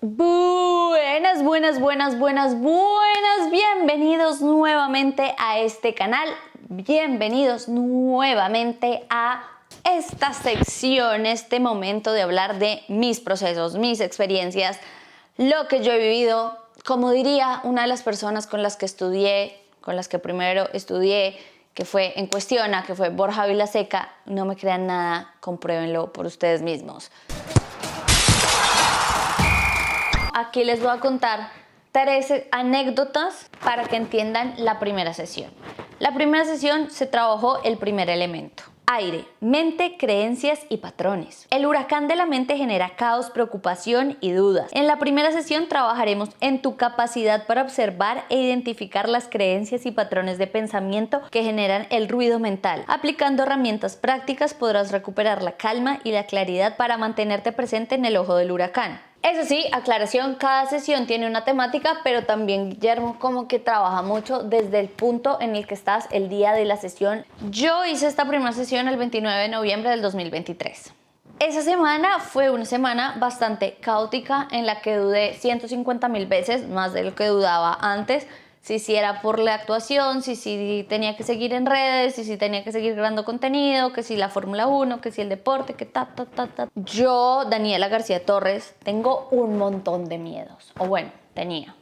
Buenas, buenas, buenas, buenas, buenas. Bienvenidos nuevamente a este canal. Bienvenidos nuevamente a esta sección, este momento de hablar de mis procesos, mis experiencias, lo que yo he vivido. Como diría una de las personas con las que estudié, con las que primero estudié, que fue en Cuestiona, que fue Borja Vilaseca, no me crean nada, compruébenlo por ustedes mismos. Aquí les voy a contar 3 anécdotas para que entiendan la primera sesión. La primera sesión se trabajó el primer elemento. Aire, mente, creencias y patrones. El huracán de la mente genera caos, preocupación y dudas. En la primera sesión trabajaremos en tu capacidad para observar e identificar las creencias y patrones de pensamiento que generan el ruido mental. Aplicando herramientas prácticas podrás recuperar la calma y la claridad para mantenerte presente en el ojo del huracán. Eso sí, aclaración, cada sesión tiene una temática, pero también Guillermo como que trabaja mucho desde el punto en el que estás el día de la sesión. Yo hice esta primera sesión el 29 de noviembre del 2023. Esa semana fue una semana bastante caótica en la que dudé 150.000 veces, más de lo que dudaba antes. Si era por la actuación, si tenía que seguir en redes, si tenía que seguir grabando contenido, que si la Fórmula 1, que si el deporte, que ta. Yo, Daniela García Torres, tengo un montón de miedos. O bueno, tenía.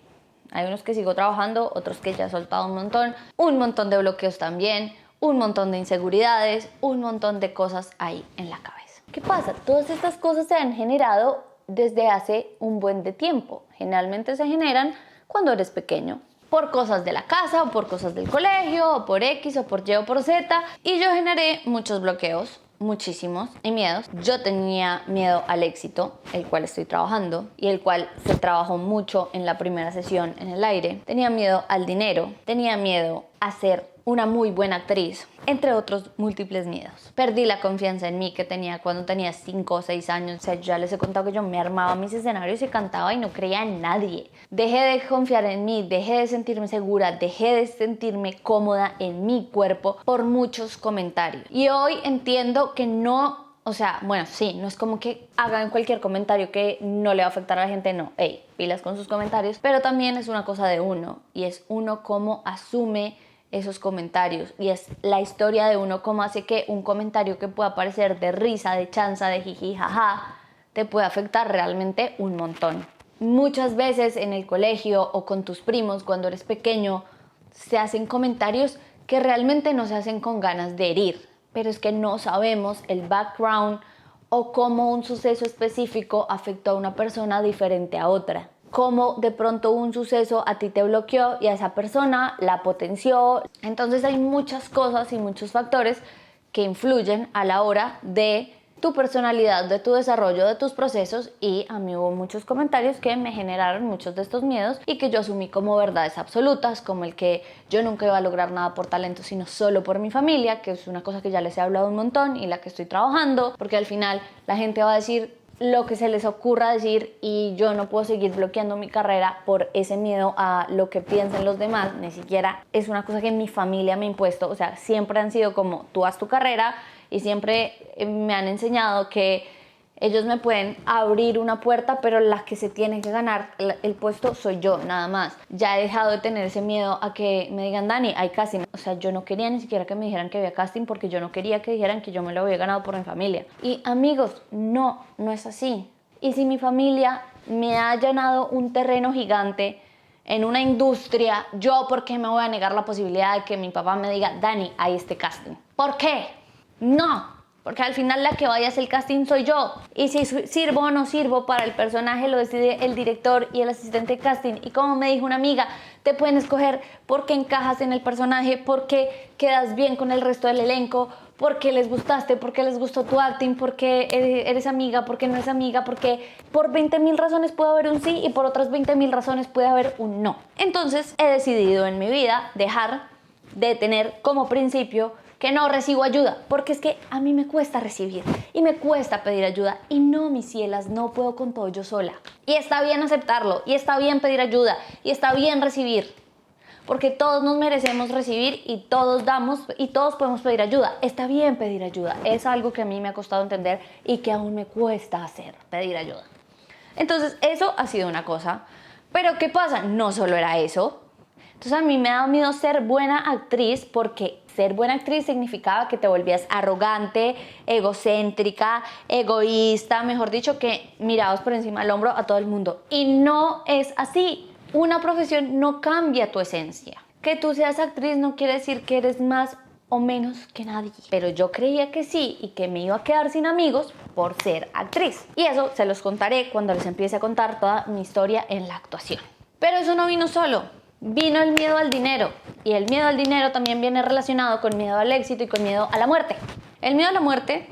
Hay unos que sigo trabajando, otros que ya he soltado un montón de bloqueos también, un montón de inseguridades, un montón de cosas ahí en la cabeza. ¿Qué pasa? Todas estas cosas se han generado desde hace un buen de tiempo. Generalmente se generan cuando eres pequeño, por cosas de la casa o por cosas del colegio o por X o por Y o por Z, y yo generé muchos bloqueos, muchísimos, y miedos. Yo tenía miedo al éxito, el cual estoy trabajando y el cual se trabajó mucho en la primera sesión en el aire. Tenía miedo al dinero, tenía miedo a ser una muy buena actriz, entre otros múltiples miedos. Perdí la confianza en mí que tenía cuando tenía 5 o 6 años. O sea, ya les he contado que yo me armaba mis escenarios y cantaba y no creía en nadie. Dejé de confiar en mí, dejé de sentirme segura, dejé de sentirme cómoda en mi cuerpo por muchos comentarios. Y hoy entiendo que no... O sea, bueno, sí, no es como que hagan cualquier comentario que no le va a afectar a la gente, no. Ey, pilas con sus comentarios. Pero también es una cosa de uno, y es uno cómo asume esos comentarios, y es la historia de uno cómo hace que un comentario que pueda parecer de risa, de chanza, de jiji, jaja, te puede afectar realmente un montón. Muchas veces en el colegio o con tus primos cuando eres pequeño se hacen comentarios que realmente no se hacen con ganas de herir, pero es que no sabemos el background o cómo un suceso específico afectó a una persona diferente a otra. Cómo de pronto un suceso a ti te bloqueó y a esa persona la potenció. Entonces hay muchas cosas y muchos factores que influyen a la hora de tu personalidad, de tu desarrollo, de tus procesos, y a mí hubo muchos comentarios que me generaron muchos de estos miedos y que yo asumí como verdades absolutas, como el que yo nunca iba a lograr nada por talento sino solo por mi familia, que es una cosa que ya les he hablado un montón y la que estoy trabajando, porque al final la gente va a decir lo que se les ocurra decir y yo no puedo seguir bloqueando mi carrera por ese miedo a lo que piensen los demás. Ni siquiera es una cosa que mi familia me ha impuesto. O sea, siempre han sido como tú haz tu carrera, y siempre me han enseñado que ellos me pueden abrir una puerta, pero la que se tiene que ganar el puesto soy yo, nada más. Ya he dejado de tener ese miedo a que me digan, Dani, hay casting. O sea, yo no quería ni siquiera que me dijeran que había casting, porque yo no quería que dijeran que yo me lo había ganado por mi familia. Y amigos, no es así. Y si mi familia me ha llenado un terreno gigante en una industria, ¿yo por qué me voy a negar la posibilidad de que mi papá me diga, Dani, hay este casting? ¿Por qué? No. Porque al final la que vaya a hacer el casting soy yo. Y si sirvo o no sirvo para el personaje lo decide el director y el asistente de casting. Y como me dijo una amiga, te pueden escoger porque encajas en el personaje, porque quedas bien con el resto del elenco, porque les gustaste, porque les gustó tu acting, porque eres amiga, porque no eres amiga, porque por 20.000 razones puede haber un sí y por otras 20.000 razones puede haber un no. Entonces he decidido en mi vida dejar de tener como principio que no recibo ayuda, porque es que a mí me cuesta recibir y me cuesta pedir ayuda, y no, mis cielas, no puedo con todo yo sola. Y está bien aceptarlo, y está bien pedir ayuda, y está bien recibir, porque todos nos merecemos recibir y todos damos y todos podemos pedir ayuda. Está bien pedir ayuda, es algo que a mí me ha costado entender y que aún me cuesta hacer, pedir ayuda. Entonces eso ha sido una cosa. Pero ¿qué pasa? No solo era eso. Entonces a mí me daba miedo ser buena actriz porque ser buena actriz significaba que te volvías arrogante, egocéntrica, egoísta, mejor dicho, que mirabas por encima del hombro a todo el mundo. Y no es así. Una profesión no cambia tu esencia. Que tú seas actriz no quiere decir que eres más o menos que nadie. Pero yo creía que sí y que me iba a quedar sin amigos por ser actriz. Y eso se los contaré cuando les empiece a contar toda mi historia en la actuación. Pero eso no vino solo. Vino el miedo al dinero. Y el miedo al dinero también viene relacionado con miedo al éxito y con miedo a la muerte. El miedo a la muerte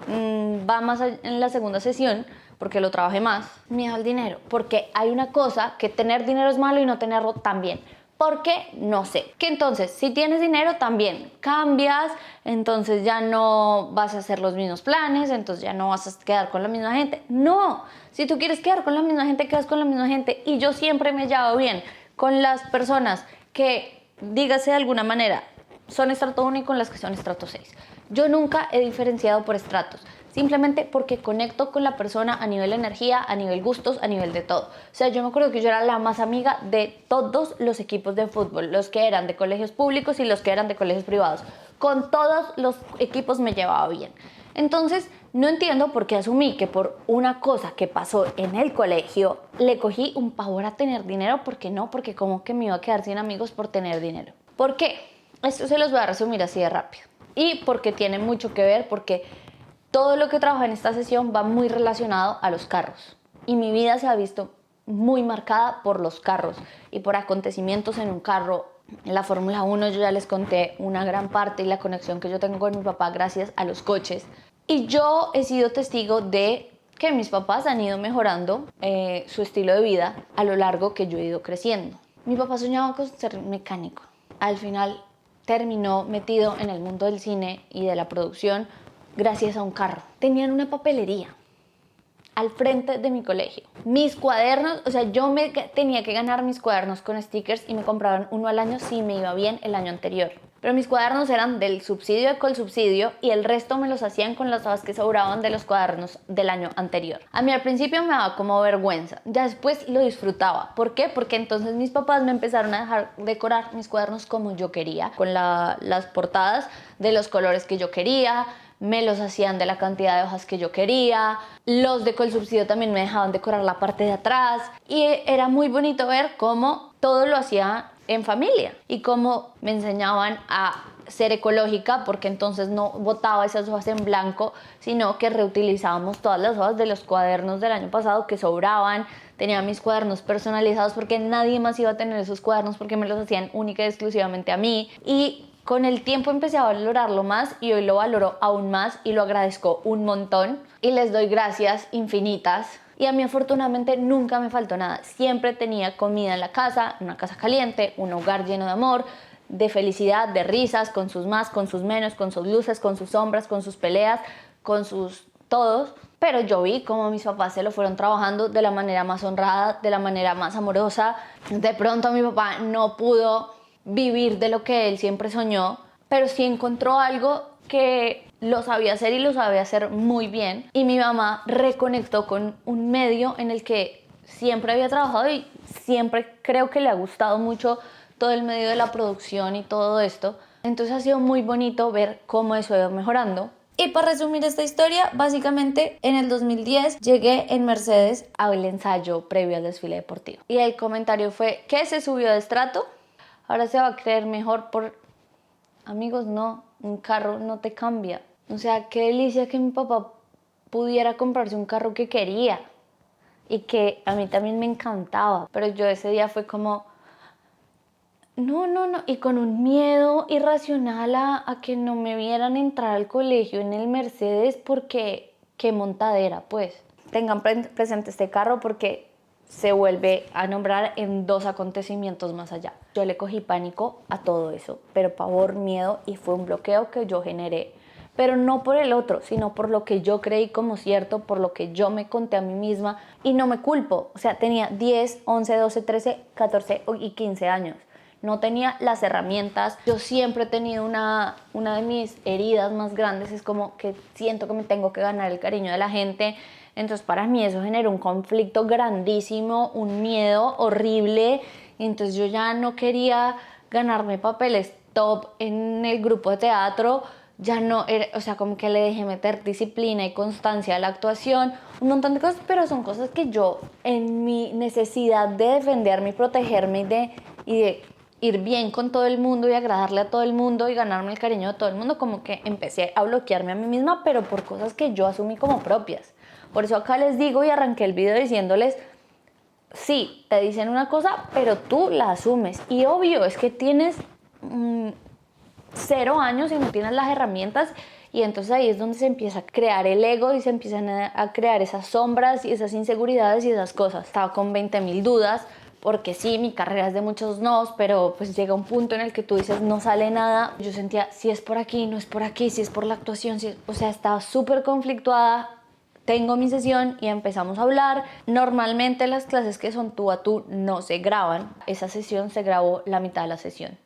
va más en la segunda sesión porque lo trabajé más. Miedo al dinero. Porque hay una cosa que tener dinero es malo y no tenerlo también. ¿Por qué? No sé. Que entonces, si tienes dinero también cambias, entonces ya no vas a hacer los mismos planes, entonces ya no vas a quedar con la misma gente. No, si tú quieres quedar con la misma gente, quedas con la misma gente. Y yo siempre me he llevado bien con las personas que, dígase de alguna manera, son estrato 1 y con las que son estrato 6. Yo nunca he diferenciado por estratos. Simplemente porque conecto con la persona a nivel energía, a nivel gustos, a nivel de todo. O sea, yo me acuerdo que yo era la más amiga de todos los equipos de fútbol, los que eran de colegios públicos y los que eran de colegios privados. Con todos los equipos me llevaba bien. Entonces, no entiendo por qué asumí que por una cosa que pasó en el colegio, le cogí un pavor a tener dinero. ¿Por qué no? Porque como que me iba a quedar sin amigos por tener dinero. ¿Por qué? Esto se los voy a resumir así de rápido. Y porque tiene mucho que ver, porque todo lo que trabajo en esta sesión va muy relacionado a los carros. Y mi vida se ha visto muy marcada por los carros y por acontecimientos en un carro. En la Fórmula 1 yo ya les conté una gran parte y la conexión que yo tengo con mi papá gracias a los coches. Y yo he sido testigo de que mis papás han ido mejorando su estilo de vida a lo largo que yo he ido creciendo. Mi papá soñaba con ser mecánico. Al final terminó metido en el mundo del cine y de la producción gracias a un carro. Tenían una papelería al frente de mi colegio. Mis cuadernos, o sea, yo me tenía que ganar mis cuadernos con stickers y me compraban uno al año si me iba bien el año anterior. Pero mis cuadernos eran del subsidio de Colsubsidio y el resto me los hacían con las hojas que sobraban de los cuadernos del año anterior. A mí al principio me daba como vergüenza, ya después lo disfrutaba. ¿Por qué? Porque entonces mis papás me empezaron a dejar decorar mis cuadernos como yo quería, con las portadas de los colores que yo quería, me los hacían de la cantidad de hojas que yo quería, los de Colsubsidio también me dejaban decorar la parte de atrás y era muy bonito ver cómo todo lo hacía en familia y cómo me enseñaban a ser ecológica porque entonces no botaba esas hojas en blanco sino que reutilizábamos todas las hojas de los cuadernos del año pasado que sobraban. Tenía mis cuadernos personalizados porque nadie más iba a tener esos cuadernos porque me los hacían única y exclusivamente a mí y con el tiempo empecé a valorarlo más y hoy lo valoro aún más y lo agradezco un montón y les doy gracias infinitas. Y a mí afortunadamente nunca me faltó nada. Siempre tenía comida en la casa, una casa caliente, un hogar lleno de amor, de felicidad, de risas, con sus más, con sus menos, con sus luces, con sus sombras, con sus peleas, con sus todos. Pero yo vi cómo mis papás se lo fueron trabajando de la manera más honrada, de la manera más amorosa. De pronto mi papá no pudo vivir de lo que él siempre soñó, pero sí encontró algo que lo sabía hacer y lo sabía hacer muy bien. Y mi mamá reconectó con un medio en el que siempre había trabajado y siempre creo que le ha gustado mucho todo el medio de la producción y todo esto. Entonces ha sido muy bonito ver cómo eso ha ido mejorando. Y para resumir esta historia, básicamente en el 2010 llegué en Mercedes al ensayo previo al desfile deportivo. Y el comentario fue, ¿qué se subió de estrato? Ahora se va a creer mejor por... Amigos, no, un carro no te cambia. O sea, qué delicia que mi papá pudiera comprarse un carro que quería y que a mí también me encantaba. Pero yo ese día fue como, no, y con un miedo irracional a que no me vieran entrar al colegio en el Mercedes porque qué montadera, pues. Tengan presente este carro porque se vuelve a nombrar en 2 acontecimientos más allá. Yo le cogí pánico a todo eso, pero pavor, miedo y fue un bloqueo que yo generé. Pero no por el otro, sino por lo que yo creí como cierto, por lo que yo me conté a mí misma y no me culpo. O sea, tenía 10, 11, 12, 13, 14 y 15 años. No tenía las herramientas. Yo siempre he tenido una de mis heridas más grandes, es como que siento que me tengo que ganar el cariño de la gente. Entonces para mí eso generó un conflicto grandísimo, un miedo horrible. Y entonces yo ya no quería ganarme papeles top en el grupo de teatro, ya no era, o sea, como que le dejé meter disciplina y constancia a la actuación, un montón de cosas, pero son cosas que yo, en mi necesidad de defenderme y protegerme y de ir bien con todo el mundo y agradarle a todo el mundo y ganarme el cariño de todo el mundo, como que empecé a bloquearme a mí misma, pero por cosas que yo asumí como propias. Por eso acá les digo y arranqué el video diciéndoles, sí, te dicen una cosa, pero tú la asumes. Y obvio, es que tienes 0 años y no tienes las herramientas, y entonces ahí es donde se empieza a crear el ego y se empiezan a crear esas sombras y esas inseguridades y esas cosas. Estaba con 20.000 dudas, porque sí, mi carrera es de muchos nos, pero pues llega un punto en el que tú dices no sale nada. Yo sentía, si es por aquí, no es por aquí, si es por la actuación, o sea, estaba súper conflictuada. Tengo mi sesión y empezamos a hablar. Normalmente las clases que son tú a tú no se graban. Esa sesión se grabó la mitad de la sesión,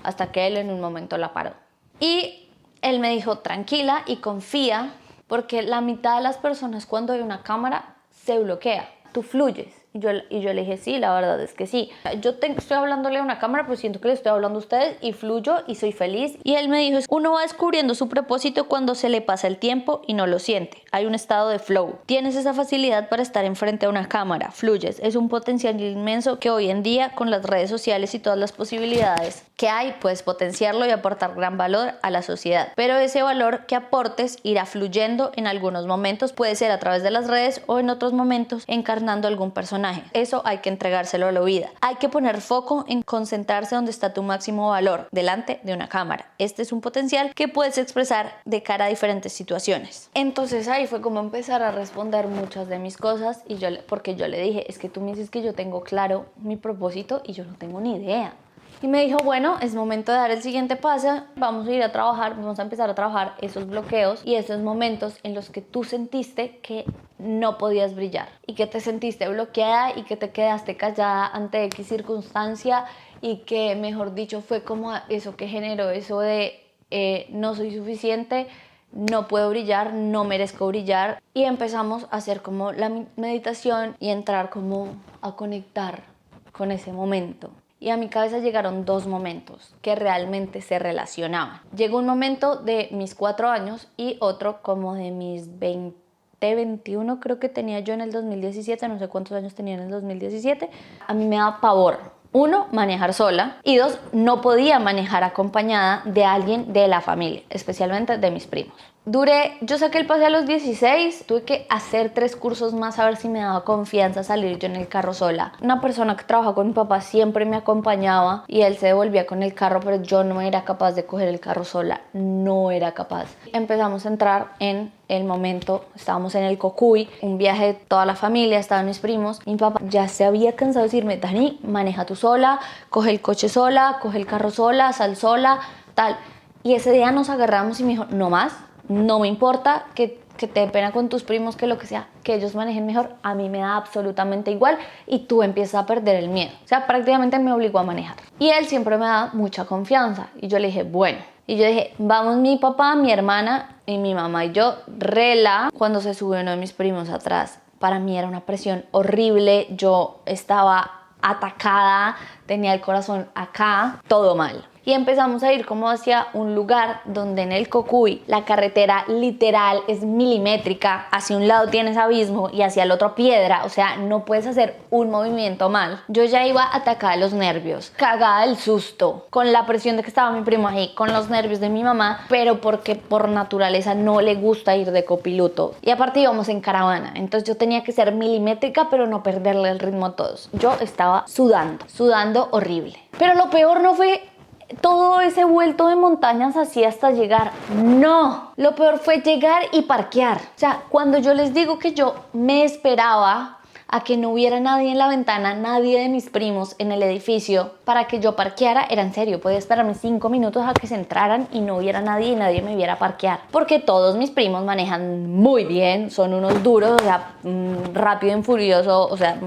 hasta que él en un momento la paró. Y él me dijo, tranquila y confía, porque la mitad de las personas cuando hay una cámara se bloquea, tú fluyes. Y yo le dije, sí, la verdad es que sí. Estoy hablándole a una cámara, pero siento que le estoy hablando a ustedes y fluyo y soy feliz. Y él me dijo, uno va descubriendo su propósito cuando se le pasa el tiempo y no lo siente. Hay un estado de flow. Tienes esa facilidad para estar enfrente a una cámara, fluyes. Es un potencial inmenso que hoy en día, con las redes sociales y todas las posibilidades que hay, puedes potenciarlo y aportar gran valor a la sociedad. Pero ese valor que aportes irá fluyendo en algunos momentos. Puede ser a través de las redes o en otros momentos encarnando algún personaje. Eso hay que entregárselo a la vida. Hay que poner foco en concentrarse donde está tu máximo valor, delante de una cámara. Este es un potencial que puedes expresar de cara a diferentes situaciones. Entonces ahí fue como empezar a responder muchas de mis cosas, porque yo le dije, es que tú me dices que yo tengo claro mi propósito y yo no tengo ni idea. Y me dijo, bueno, es momento de dar el siguiente paso, vamos a ir a trabajar, vamos a empezar a trabajar esos bloqueos y esos momentos en los que tú sentiste que no podías brillar y que te sentiste bloqueada y que te quedaste callada ante X circunstancia y que, mejor dicho, fue como eso que generó eso de no soy suficiente, no puedo brillar, no merezco brillar. Y empezamos a hacer como la meditación y entrar como a conectar con ese momento. Y a mi cabeza llegaron 2 momentos que realmente se relacionaban. Llegó un momento de mis 4 años y otro como de mis 21 creo que tenía yo en el 2017, no sé cuántos años tenía en el 2017. A mí me daba pavor. 1, manejar sola, y 2, no podía manejar acompañada de alguien de la familia, especialmente de mis primos. Yo saqué el pase a los 16, tuve que hacer 3 cursos más a ver si me daba confianza salir yo en el carro sola. Una persona que trabaja con mi papá siempre me acompañaba y él se devolvía con el carro, pero yo no era capaz de coger el carro sola, no era capaz. Empezamos a entrar en el momento, estábamos en el Cocuy, un viaje de toda la familia, estaban mis primos. Mi papá ya se había cansado de decirme, Dani, maneja tú sola, coge el coche sola, coge el carro sola, sal sola, tal. Y ese día nos agarramos y me dijo, no más. No me importa que te dé pena con tus primos, que lo que sea, que ellos manejen mejor, a mí me da absolutamente igual y tú empiezas a perder el miedo. O sea, prácticamente me obligó a manejar. Y él siempre me da mucha confianza. Y yo le dije, bueno. Y yo dije, vamos mi papá, mi hermana y mi mamá y yo, rela. Cuando se subió uno de mis primos atrás, para mí era una presión horrible. Yo estaba atacada, tenía el corazón acá, todo mal. Y empezamos a ir como hacia un lugar donde en el Cocuy la carretera literal es milimétrica, hacia un lado tienes abismo y hacia el otro piedra, o sea, no puedes hacer un movimiento mal. Yo ya iba atacada de los nervios, cagada del susto, con la presión de que estaba mi primo ahí, con los nervios de mi mamá, pero porque por naturaleza no le gusta ir de copiloto. Y aparte íbamos en caravana, entonces yo tenía que ser milimétrica pero no perderle el ritmo a todos. Yo estaba sudando horrible. Pero lo peor no fue todo ese vuelto de montañas así hasta llegar. No, lo peor fue llegar y parquear. O sea, cuando yo les digo que yo me esperaba a que no hubiera nadie en la ventana, nadie de mis primos en el edificio, para que yo parqueara, era en serio. Podía esperarme 5 minutos a que se entraran y no hubiera nadie y nadie me viera parquear. Porque todos mis primos manejan muy bien, son unos duros, o sea, rápido y furioso, o sea,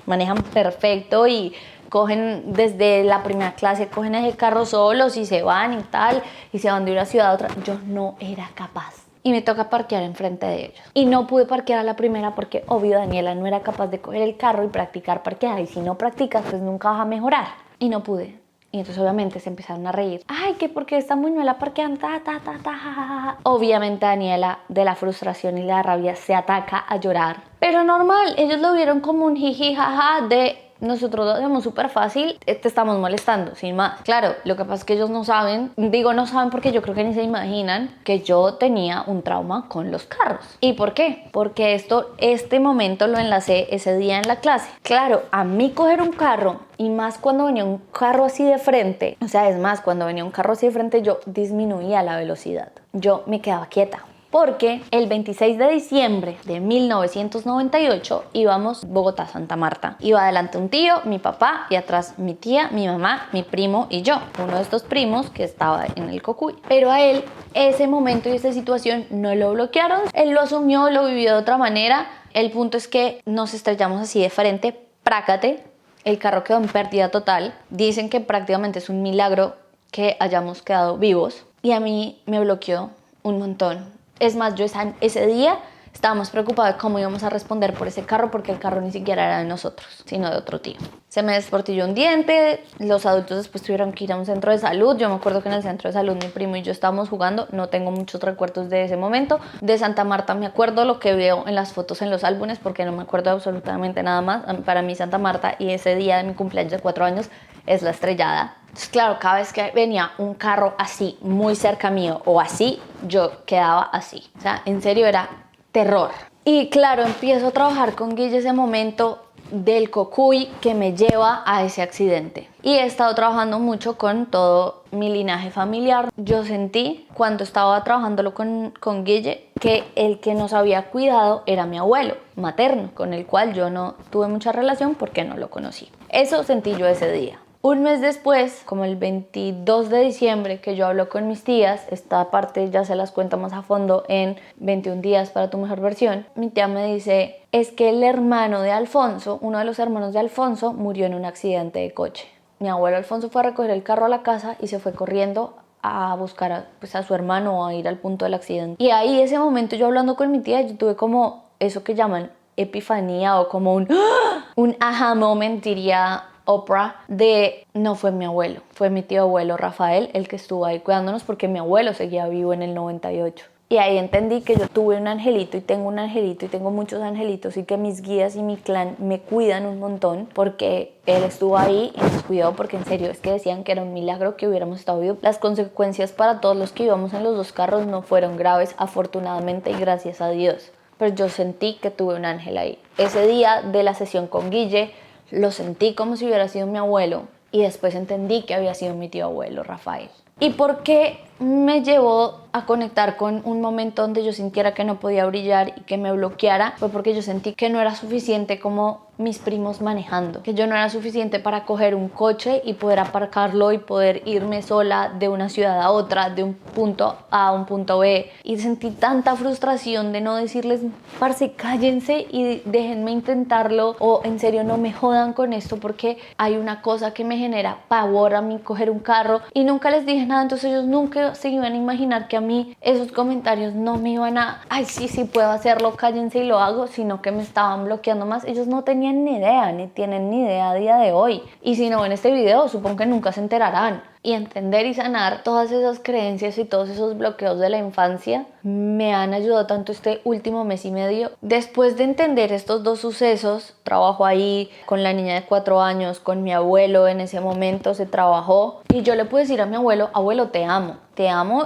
manejan perfecto y cogen desde la primera clase, cogen el carro solos y se van y tal, y se van de una ciudad a otra. Yo no era capaz. y me toca parquear enfrente de ellos. Y no pude parquear a la primera porque, obvio, Daniela no era capaz de coger el carro y practicar parquear. Y si no practicas, pues nunca vas a mejorar. Y no pude. Y entonces obviamente se empezaron a reír. Ay, que porque esta muñuela parquean, ta, ta, ta, ta, ja, ja, ja. Obviamente Daniela, de la frustración y la rabia, se ataca a llorar. Pero normal, ellos lo vieron como un jiji, jaja, de nosotros lo hacemos súper fácil, te estamos molestando, sin más. Claro, lo que pasa es que ellos no saben, digo no saben porque yo creo que ni se imaginan que yo tenía un trauma con los carros. ¿Y por qué? Porque este momento lo enlacé ese día en la clase. Claro, a mí coger un carro, y más cuando venía un carro así de frente, o sea, es más, cuando venía un carro así de frente yo disminuía la velocidad. Yo me quedaba quieta. Porque el 26 de diciembre de 1998 íbamos Bogotá-Santa Marta. Iba adelante un tío, mi papá, y atrás mi tía, mi mamá, mi primo y yo. Uno de estos primos que estaba en el Cocuy. Pero a él, ese momento y esa situación no lo bloquearon. Él lo asumió, lo vivió de otra manera. El punto es que nos estrellamos así de frente, prácate. El carro quedó en pérdida total. Dicen que prácticamente es un milagro que hayamos quedado vivos. Y a mí me bloqueó un montón. Es más, yo ese día estábamos preocupados de cómo íbamos a responder por ese carro porque el carro ni siquiera era de nosotros, sino de otro tío. Se me desportilló un diente, los adultos después tuvieron que ir a un centro de salud. Yo me acuerdo que en el centro de salud mi primo y yo estábamos jugando, no tengo muchos recuerdos de ese momento. De Santa Marta me acuerdo lo que veo en las fotos en los álbumes porque no me acuerdo absolutamente nada más. Para mí Santa Marta y ese día de mi cumpleaños de 4 años es la estrellada. Entonces, claro, cada vez que venía un carro así, muy cerca mío o así, yo quedaba así. O sea, en serio era terror. Y claro, empiezo a trabajar con Guille ese momento del Cocuy que me lleva a ese accidente. Y he estado trabajando mucho con todo mi linaje familiar. Yo sentí cuando estaba trabajándolo con Guille que el que nos había cuidado era mi abuelo materno, con el cual yo no tuve mucha relación porque no lo conocí. Eso sentí yo ese día. Un mes después, como el 22 de diciembre, que yo hablo con mis tías, esta parte ya se las cuento más a fondo en 21 días para tu mejor versión, mi tía me dice, es que el hermano de Alfonso, uno de los hermanos de Alfonso, murió en un accidente de coche. Mi abuelo Alfonso fue a recoger el carro a la casa y se fue corriendo a buscar a su hermano o a ir al punto del accidente. Y ahí, ese momento, yo hablando con mi tía, yo tuve como eso que llaman epifanía o como un aha moment, diría Oprah, de no fue mi abuelo, fue mi tío abuelo Rafael el que estuvo ahí cuidándonos porque mi abuelo seguía vivo en el 98. Y ahí entendí que yo tuve un angelito y tengo un angelito y tengo muchos angelitos y que mis guías y mi clan me cuidan un montón porque él estuvo ahí y nos cuidó, porque en serio es que decían que era un milagro que hubiéramos estado vivos. Las consecuencias para todos los que íbamos en los dos carros no fueron graves, afortunadamente, y gracias a Dios. Pero yo sentí que tuve un ángel ahí. Ese día de la sesión con Guille lo sentí como si hubiera sido mi abuelo y después entendí que había sido mi tío abuelo Rafael. ¿Y por qué me llevó a conectar con un momento donde yo sintiera que no podía brillar y que me bloqueara? Fue porque yo sentí que no era suficiente como mis primos manejando, que yo no era suficiente para coger un coche y poder aparcarlo y poder irme sola de una ciudad a otra, de un punto A a un punto B, y sentí tanta frustración de no decirles, parce, cállense y déjenme intentarlo, o en serio no me jodan con esto porque hay una cosa que me genera pavor a mí coger un carro, y nunca les dije nada. Entonces ellos nunca se iban a imaginar que a mí esos comentarios no me iban a, ay sí, sí puedo hacerlo, cállense y lo hago, sino que me estaban bloqueando más. Ellos no tenían ni idea, ni tienen ni idea a día de hoy, y si no ven este video supongo que nunca se enterarán. Y entender y sanar todas esas creencias y todos esos bloqueos de la infancia me han ayudado tanto este último mes y medio. Después de entender estos dos sucesos, trabajo ahí con la niña de 4 años, con mi abuelo, en ese momento se trabajó y yo le pude decir a mi abuelo, abuelo, te amo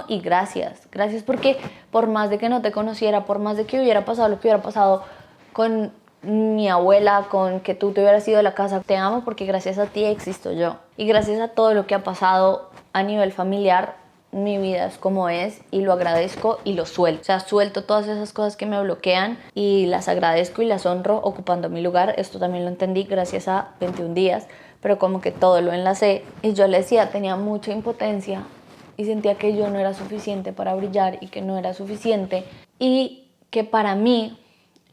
y gracias porque por más de que no te conociera, por más de que hubiera pasado lo que hubiera pasado con mi abuela, con que tú te hubieras ido de la casa, te amo porque gracias a ti existo yo, y gracias a todo lo que ha pasado a nivel familiar, mi vida es como es y lo agradezco y lo suelto. O sea, suelto todas esas cosas que me bloquean y las agradezco y las honro ocupando mi lugar. Esto también lo entendí gracias a 21 días, pero como que todo lo enlacé. Y yo le decía, tenía mucha impotencia y sentía que yo no era suficiente para brillar y que no era suficiente, y que para mí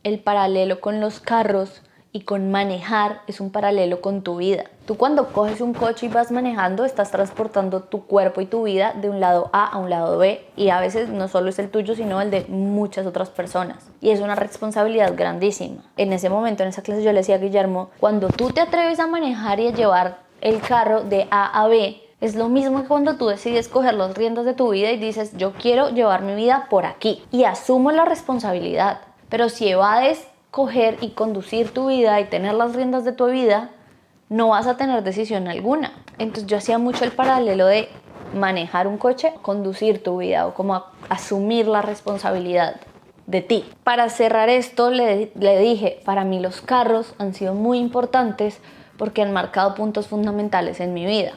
el paralelo con los carros y con manejar es un paralelo con tu vida. Tú cuando coges un coche y vas manejando, estás transportando tu cuerpo y tu vida de un lado A a un lado B, y a veces no solo es el tuyo, sino el de muchas otras personas. Y es una responsabilidad grandísima. En ese momento, en esa clase, yo le decía a Guillermo, cuando tú te atreves a manejar y a llevar el carro de A a B, es lo mismo que cuando tú decides coger las riendas de tu vida y dices, yo quiero llevar mi vida por aquí y asumo la responsabilidad. Pero si evades coger y conducir tu vida y tener las riendas de tu vida, no vas a tener decisión alguna. Entonces yo hacía mucho el paralelo de manejar un coche, conducir tu vida, o como asumir la responsabilidad de ti. Para cerrar esto, le dije, para mí los carros han sido muy importantes porque han marcado puntos fundamentales en mi vida.